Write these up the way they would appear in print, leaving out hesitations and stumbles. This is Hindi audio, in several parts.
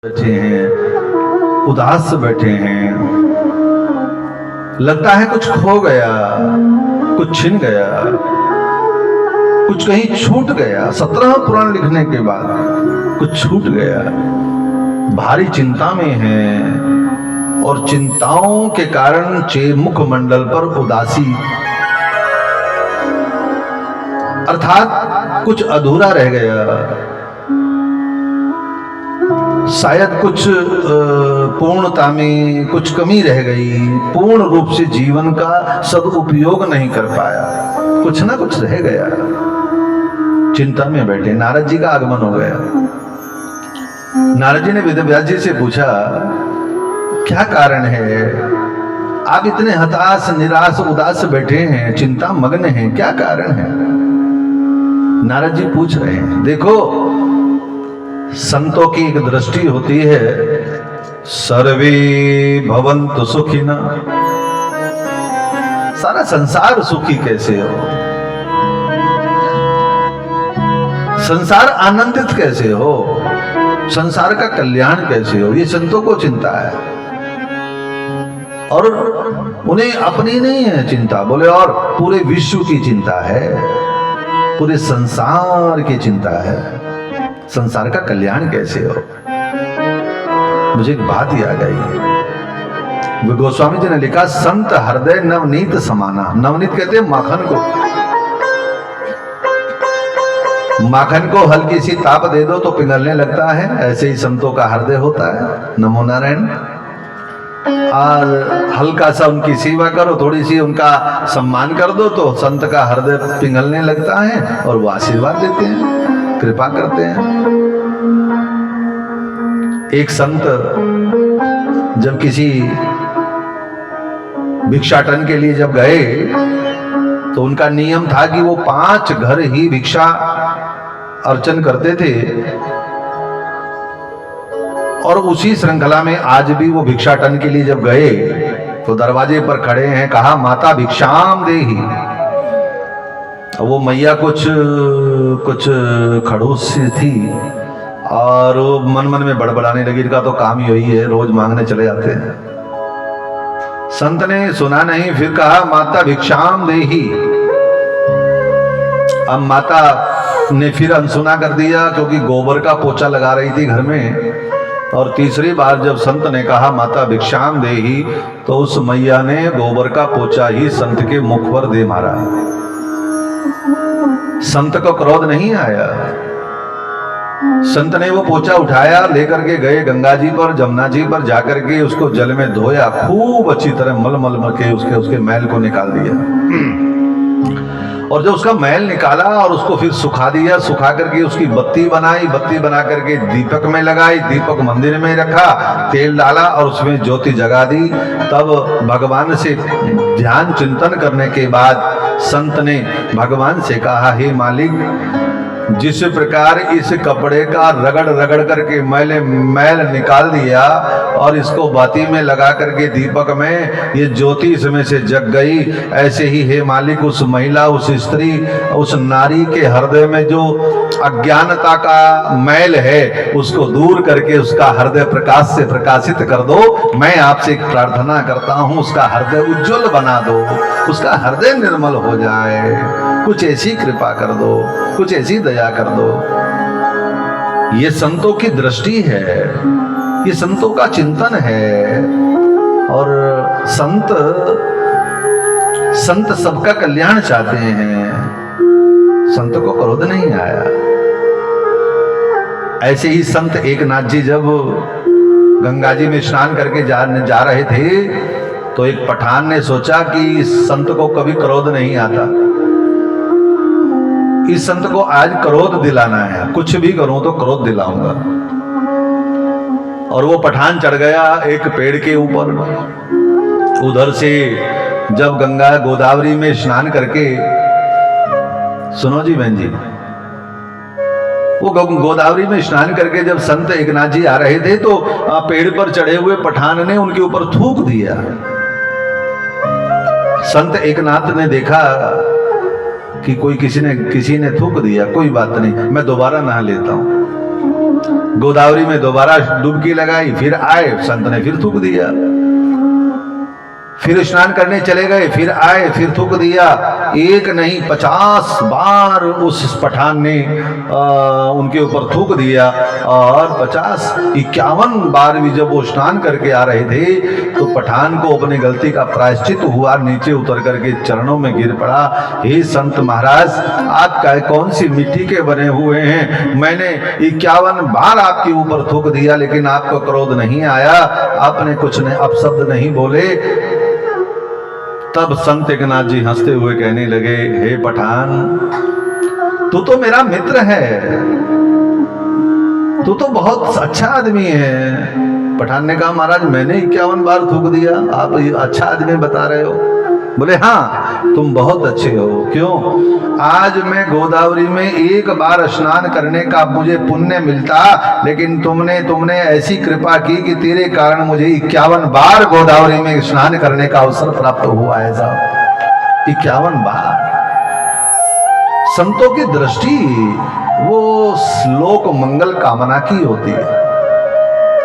बैठे हैं, उदास बैठे हैं, लगता है कुछ खो गया, कुछ छिन गया, कुछ कहीं छूट गया। 17 पुराण लिखने के बाद कुछ छूट गया, भारी चिंता में है और चिंताओं के कारण मुखमंडल पर उदासी, अर्थात कुछ अधूरा रह गया, शायद कुछ पूर्णता में कुछ कमी रह गई, पूर्ण रूप से जीवन का सदुपयोग नहीं कर पाया, कुछ ना कुछ रह गया। चिंता में बैठे नारद जी का आगमन हो गया। नारद जी ने वेदव्यास जी से पूछा, क्या कारण है, आप इतने हताश निराश उदास बैठे हैं, चिंता मग्न हैं, क्या कारण है? नारद जी पूछ रहे हैं, देखो संतों की एक दृष्टि होती है, सर्वे भवन्तु सुखिनः, सारा संसार सुखी कैसे हो, संसार आनंदित कैसे हो, संसार का कल्याण कैसे हो, ये संतों को चिंता है। और उन्हें अपनी नहीं है चिंता, बोले और पूरे विश्व की चिंता है, पूरे संसार की चिंता है, संसार का कल्याण कैसे हो। मुझे एक बात याद आई, गोस्वामी जी ने लिखा, संत हृदय नवनीत समाना। नवनीत कहते हैं माखन को, माखन को हल्की सी ताप दे दो तो पिघलने लगता है, ऐसे ही संतों का हृदय होता है। नमो नारायण। और हल्का सा उनकी सेवा करो, थोड़ी सी उनका सम्मान कर दो तो संत का हृदय पिघलने लगता है और वो आशीर्वाद देते हैं, कृपा करते हैं। एक संत जब किसी भिक्षाटन के लिए जब गए तो उनका नियम था कि वो 5 घर ही भिक्षा अर्चन करते थे, और उसी श्रृंखला में आज भी वो भिक्षाटन के लिए जब गए तो दरवाजे पर खड़े हैं, कहा माता भिक्षाम देहि। वो मैया कुछ खड़ूस सी थी और वो मन मन में बड़बड़ाने लगी, इनका तो काम ही यही है, रोज मांगने चले जाते हैं। संत ने सुना नहीं, फिर कहा माता भिक्षाम देहि। अब माता ने फिर अनसुना कर दिया, क्योंकि गोबर का पोछा लगा रही थी घर में। और तीसरी बार जब संत ने कहा माता भिक्षाम देहि, तो उस मैया ने गोबर का पोछा ही संत के मुख पर दे मारा। संत को क्रोध नहीं आया, संत ने वो पोछा उठाया, लेकर के गए गंगा जी पर, जमुना जी पर जाकर के उसको जल में धोया, खूब अच्छी तरह मल मल के उसके मैल को निकाल दिया। और जब उसका मैल निकाला और उसको फिर सुखा दिया, सुखा करके उसकी बत्ती बनाई, बत्ती बना करके दीपक में लगाई, दीपक मंदिर में रखा, तेल डाला और उसमें ज्योति जगा दी। तब भगवान से ध्यान चिंतन करने के बाद संत ने भगवान से कहा, हे मालिक, जिस प्रकार इस कपड़े का रगड़ रगड़ करके मैल निकाल दिया और इसको बाती में लगा करके दीपक में ये ज्योति इसमें से जग गई, ऐसे ही हे मालिक उस महिला, उस स्त्री, उस नारी के हृदय में जो अज्ञानता का मैल है उसको दूर करके उसका हृदय प्रकाश से प्रकाशित कर दो। मैं आपसे एक प्रार्थना करता हूँ, उसका हृदय उज्जवल बना दो, उसका हृदय निर्मल हो जाए, कुछ ऐसी कृपा कर दो, कुछ ऐसी दया कर दो। ये संतों की दृष्टि है, ये संतों का चिंतन है। और संत सबका कल्याण चाहते हैं, संत को क्रोध नहीं आया। ऐसे ही संत एकनाथ जी जब गंगा जी में स्नान करके जा रहे थे तो एक पठान ने सोचा कि इस संत को कभी क्रोध नहीं आता, इस संत को आज क्रोध दिलाना है, कुछ भी करूं तो क्रोध दिलाऊंगा। और वो पठान चढ़ गया एक पेड़ के ऊपर, उधर से जब गंगा गोदावरी में स्नान करके, सुनो जी बहन जी, वो गोदावरी में स्नान करके जब संत एकनाथ जी आ रहे थे तो पेड़ पर चढ़े हुए पठान ने उनके ऊपर थूक दिया। संत एकनाथ ने देखा कि किसी ने थूक दिया, कोई बात नहीं, मैं दोबारा नहा लेता हूं। गोदावरी में दोबारा डुबकी लगाई, फिर आए, संत ने फिर थूक दिया। फिर स्नान करने चले गए, फिर आए, फिर थूक दिया। एक नहीं 50 बार उस पठान ने उनके ऊपर थूक दिया। और 51 बार भी जब वो स्नान करके आ रहे थे तो पठान को अपनी गलती का प्रायश्चित हुआ, नीचे उतर करके चरणों में गिर पड़ा। हे संत महाराज, आप कौन सी मिट्टी के बने हुए हैं? मैंने 51 बार आपके ऊपर थूक दिया, लेकिन आपको क्रोध नहीं आया, आपने कुछ अपशब्द नहीं बोले। तब संत एकनाथ जी हंसते हुए कहने लगे, हे पठान, तू तो मेरा मित्र है, तू तो बहुत अच्छा आदमी है। पठान ने कहा, महाराज मैंने 51 बार थूक दिया, आप अच्छा आदमी बता रहे हो? बोले हाँ, तुम बहुत अच्छे हो। क्यों? आज मैं गोदावरी में एक बार स्नान करने का मुझे पुण्य मिलता, लेकिन तुमने ऐसी कृपा की कि तेरे कारण मुझे 51 बार गोदावरी में स्नान करने का अवसर प्राप्त हुआ है साहब। 51 बार। संतों की दृष्टि वो श्लोक मंगल कामना की होती है।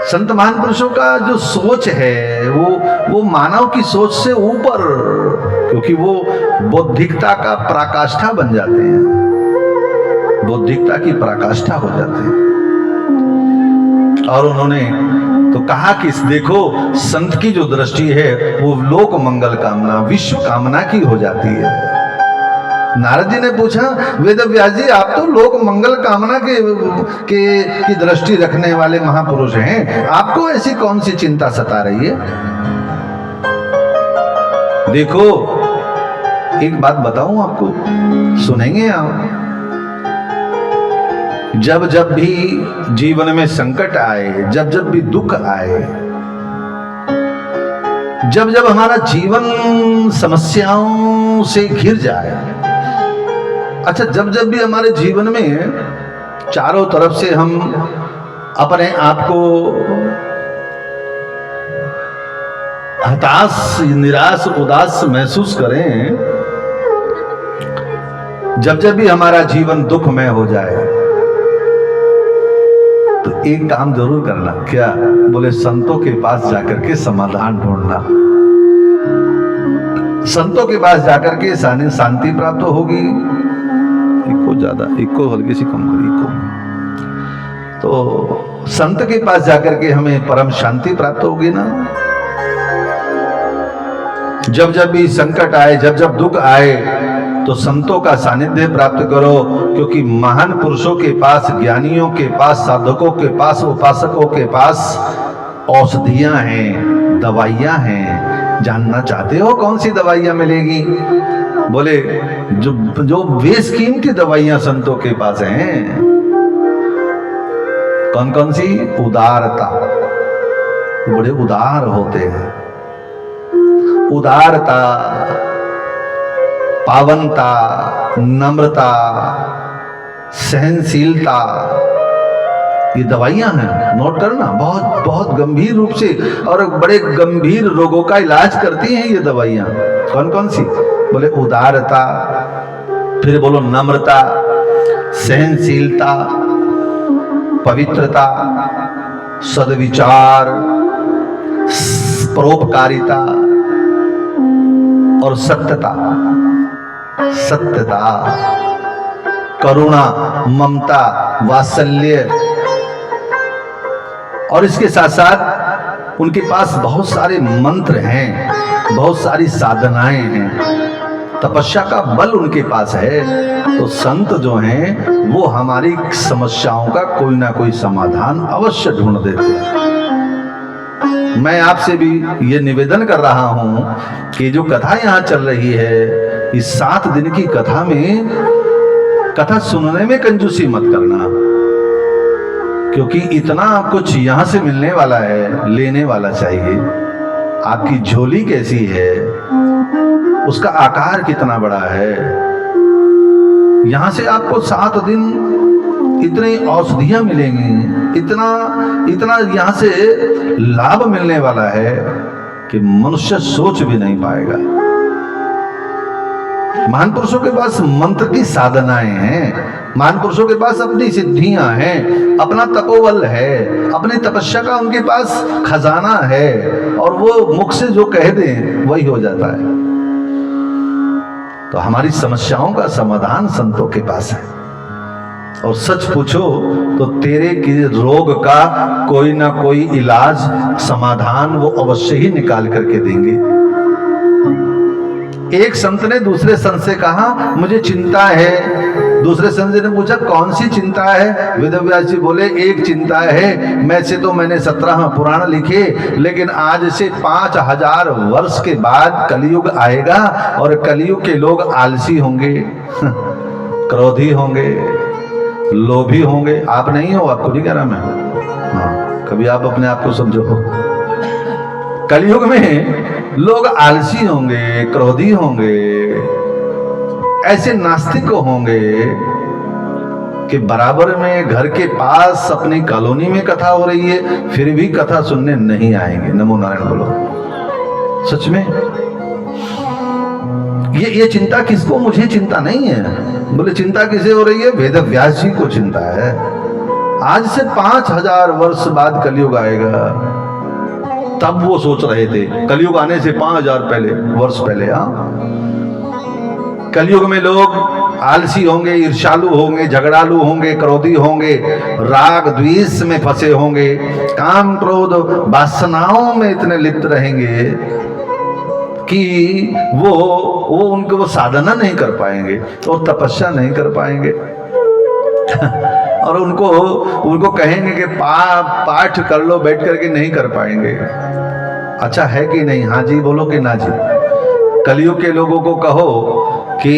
संत महान पुरुषों का जो सोच है वो मानव की सोच से ऊपर, क्योंकि वो बौद्धिकता का पराकाष्ठा बन जाते हैं, बौद्धिकता की पराकाष्ठा हो जाते हैं। और उन्होंने तो कहा कि देखो, संत की जो दृष्टि है वो लोक मंगल कामना, विश्व कामना की हो जाती है। नारद जी ने पूछा, वेद व्यास जी, आप तो लोक मंगल कामना की दृष्टि रखने वाले महापुरुष हैं, आपको ऐसी कौन सी चिंता सता रही है? देखो, एक बात बताऊं आपको, सुनेंगे आप? जब जब भी जीवन में संकट आए, जब जब भी दुख आए, जब जब हमारा जीवन समस्याओं से घिर जाए, अच्छा, जब जब भी हमारे जीवन में चारों तरफ से हम अपने आप को हताश, निराश, उदास महसूस करें, जब जब भी हमारा जीवन दुखमय हो जाए, तो एक काम जरूर करना। क्या? बोले, संतों के पास जाकर के समाधान ढूंढना। संतों के पास जाकर के शांति प्राप्त होगी। इको हल्की सी कम करी इको। तो संत के पास जाकर के हमें परम शांति प्राप्त होगी ना। जब जब भी संकट आए, जब जब दुख आए, तो संतों का सानिध्य प्राप्त करो, क्योंकि महान पुरुषों के पास, ज्ञानियों के पास, साधकों के पास, उपासकों के पास औषधियां हैं, दवाइयां हैं। जानना चाहते हो कौन सी दवाइयां मिलेगी? बोले, जो बेशकीमती दवाइयां संतों के पास हैं। कौन कौन सी? उदारता। बड़े उदार होते हैं। उदारता, पावनता, नम्रता, सहनशीलता, ये दवाइयां हैं। नोट करना, बहुत बहुत गंभीर रूप से और बड़े गंभीर रोगों का इलाज करती हैं ये दवाइयां। कौन कौन सी? बोले, उदारता, फिर बोलो नम्रता, सहनशीलता, पवित्रता, सद्विचार, परोपकारिता और सत्यता। सत्यता, करुणा, ममता, वात्सल्य। और इसके साथ साथ उनके पास बहुत सारे मंत्र हैं, बहुत सारी साधनाएं हैं, तपस्या का बल उनके पास है। तो संत जो हैं वो हमारी समस्याओं का कोई ना कोई समाधान अवश्य ढूंढ देते हैं। मैं आपसे भी ये निवेदन कर रहा हूं कि जो कथा यहाँ चल रही है, इस 7 दिन की कथा में, कथा सुनने में कंजूसी मत करना, क्योंकि इतना कुछ यहां से मिलने वाला है, लेने वाला चाहिए। आपकी झोली कैसी है, उसका आकार कितना बड़ा है। यहां से आपको 7 दिन इतनी औषधियां मिलेंगी, इतना यहां से लाभ मिलने वाला है कि मनुष्य सोच भी नहीं पाएगा। महान पुरुषों के पास मंत्र की साधनाएं हैं, महान पुरुषों के पास अपनी सिद्धियां हैं, अपना तपोबल है, अपनी तपस्या का उनके पास खजाना है, और वो मुख से जो कह दें वही हो जाता है। तो हमारी समस्याओं का समाधान संतों के पास है। और सच पूछो तो तेरे की रोग का कोई ना कोई इलाज, समाधान वो अवश्य ही निकाल करके देंगे। एक संत ने दूसरे संत से कहा मुझे चिंता है। दूसरे संत ने पूछा कौन सी चिंता है? वेदव्यास जी बोले एक चिंता है, मैंने 17 पुराण लिखे, लेकिन आज से 5000 वर्ष के बाद कलयुग आएगा और कलयुग के लोग आलसी होंगे, क्रोधी होंगे, लोभी होंगे। आप नहीं हो, आपको नहीं कह रहा मैं, हाँ, कभी आप अपने आप को समझो। कलयुग में लोग आलसी होंगे, क्रोधी होंगे, ऐसे नास्तिक होंगे कि बराबर में घर के पास अपनी कॉलोनी में कथा हो रही है फिर भी कथा सुनने नहीं आएंगे। नमो नारायण बोलो। सच में ये चिंता किसको? मुझे चिंता नहीं है। बोले चिंता किसे हो रही है? वेद व्यास जी को चिंता है। आज से 5000 वर्ष बाद कलयुग आएगा, तब वो सोच रहे थे, कलयुग आने से 5000 वर्ष पहले। हाँ, कलयुग में लोग आलसी होंगे, ईर्ष्यालु होंगे, झगड़ालू होंगे, क्रोधी होंगे, राग द्वेष में फंसे होंगे, काम क्रोध वासनाओं में इतने लिप्त रहेंगे कि वो साधना नहीं कर पाएंगे और तपस्या नहीं कर पाएंगे। और उनको कहेंगे कि पाठ कर लो बैठ करके, नहीं कर पाएंगे। अच्छा है कि नहीं? हाँ जी बोलो कि ना जी? कलयुग के लोगों को कहो कि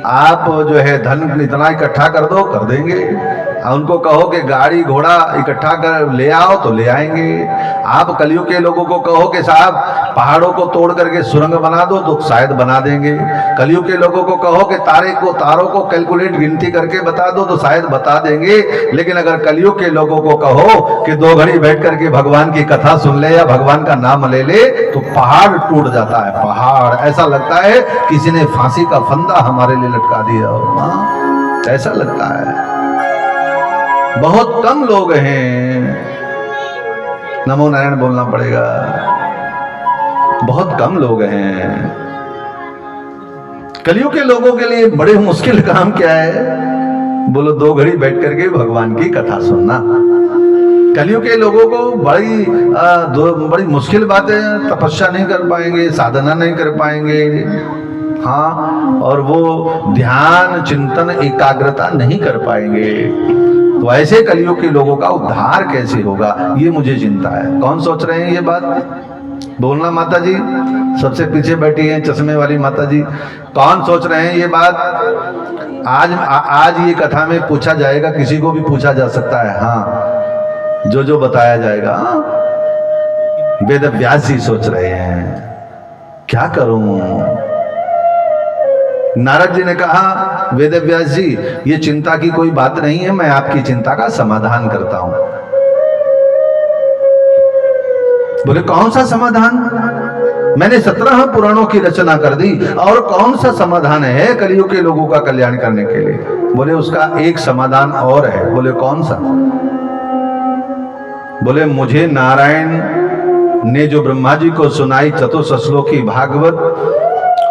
आप जो है धन इतना इकट्ठा कर दो, कर देंगे। उनको कहो कि गाड़ी घोड़ा इकट्ठा कर ले आओ तो ले आएंगे। आप कलयुग के लोगों को कहो कि साहब पहाड़ों को तोड़ करके सुरंग बना दो तो शायद बना देंगे। कलयुग के लोगों को कहो कि तारों को कैलकुलेट गिनती करके बता दो तो शायद बता देंगे। लेकिन अगर कलयुग के लोगों को कहो कि 2 घड़ी बैठ करके भगवान की कथा सुन ले या भगवान का नाम ले ले तो पहाड़ टूट जाता है। पहाड़ ऐसा लगता है किसी ने फांसी का फंदा हमारे लिए लटका दिया हो, ऐसा लगता है। बहुत कम लोग हैं, नमो नारायण बोलना पड़ेगा, बहुत कम लोग हैं। कलयुग के लोगों के लिए बड़े मुश्किल काम क्या है? बोलो 2 घड़ी बैठ करके भगवान की कथा सुनना। कलयुग के लोगों को बड़ी मुश्किल बात है। तपस्या नहीं कर पाएंगे, साधना नहीं कर पाएंगे, हाँ, और वो ध्यान चिंतन एकाग्रता नहीं कर पाएंगे। तो ऐसे कलयुग के लोगों का उद्धार कैसे होगा, ये मुझे चिंता है। कौन सोच रहे हैं ये बात? बोलना माता जी, सबसे पीछे बैठी हैं चश्मे वाली माता जी, कौन सोच रहे हैं ये बात? आज ये कथा में पूछा जाएगा, किसी को भी पूछा जा सकता है। हाँ, जो बताया जाएगा। वेद व्यास जी सोच रहे हैं क्या करूं? नारद जी ने कहा वेद व्यास जी ये चिंता की कोई बात नहीं है, मैं आपकी चिंता का समाधान करता हूं। बोले कौन सा समाधान? मैंने 17 पुराणों की रचना कर दी, और कौन सा समाधान है कलयुग के लोगों का कल्याण करने के लिए? बोले उसका एक समाधान और है। बोले कौन सा? बोले मुझे नारायण ने जो ब्रह्मा जी को सुनाई चतुश्लोकी भागवत,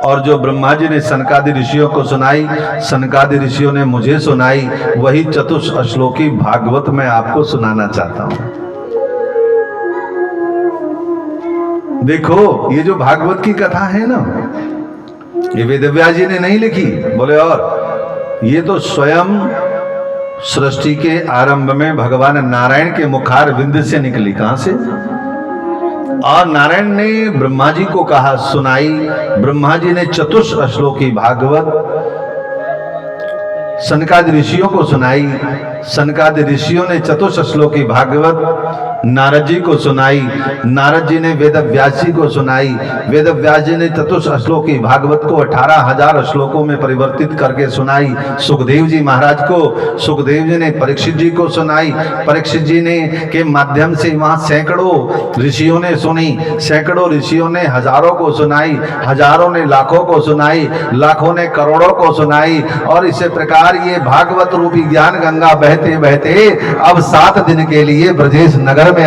और जो ब्रह्मा जी ने सनकादि ऋषियों को सुनाई, सनकादि ऋषियों ने मुझे सुनाई, वही चतुश्लोकी भागवत मैं आपको सुनाना चाहता हूं। देखो ये जो भागवत की कथा है ना, ये वेदव्यास जी ने नहीं लिखी। बोले और ये तो स्वयं सृष्टि के आरंभ में भगवान नारायण के मुखार विंद से निकली। कहां से? और नारायण ने ब्रह्मा जी को कहा, सुनाई। ब्रह्मा जी ने चतुश्लोकी भागवत सनकादि ऋषियों को सुनाई, सनकादि ऋषियों ने चतुश्लोकी भागवत नारद जी को सुनाई। नारद जी ने वेद व्यास जी को सुनाई। वेद व्यास जी ने चतुश्लोकी भागवत को 18,000 श्लोकों में परिवर्तित करके सुनाई सुखदेव जी महाराज को। सुखदेव जी ने परीक्षित जी को सुनाई। परीक्षित जी ने के माध्यम से वहां सैकड़ों ऋषियों ने सुनी। सैकड़ों ऋषियों ने हजारों को सुनाई। हजारों ने लाखों को सुनाई। लाखों ने करोड़ों को सुनाई। और इसी प्रकार ये भागवत रूपी ज्ञान गंगा बहते बहते अब 7 दिन के लिए ब्रजेश नगर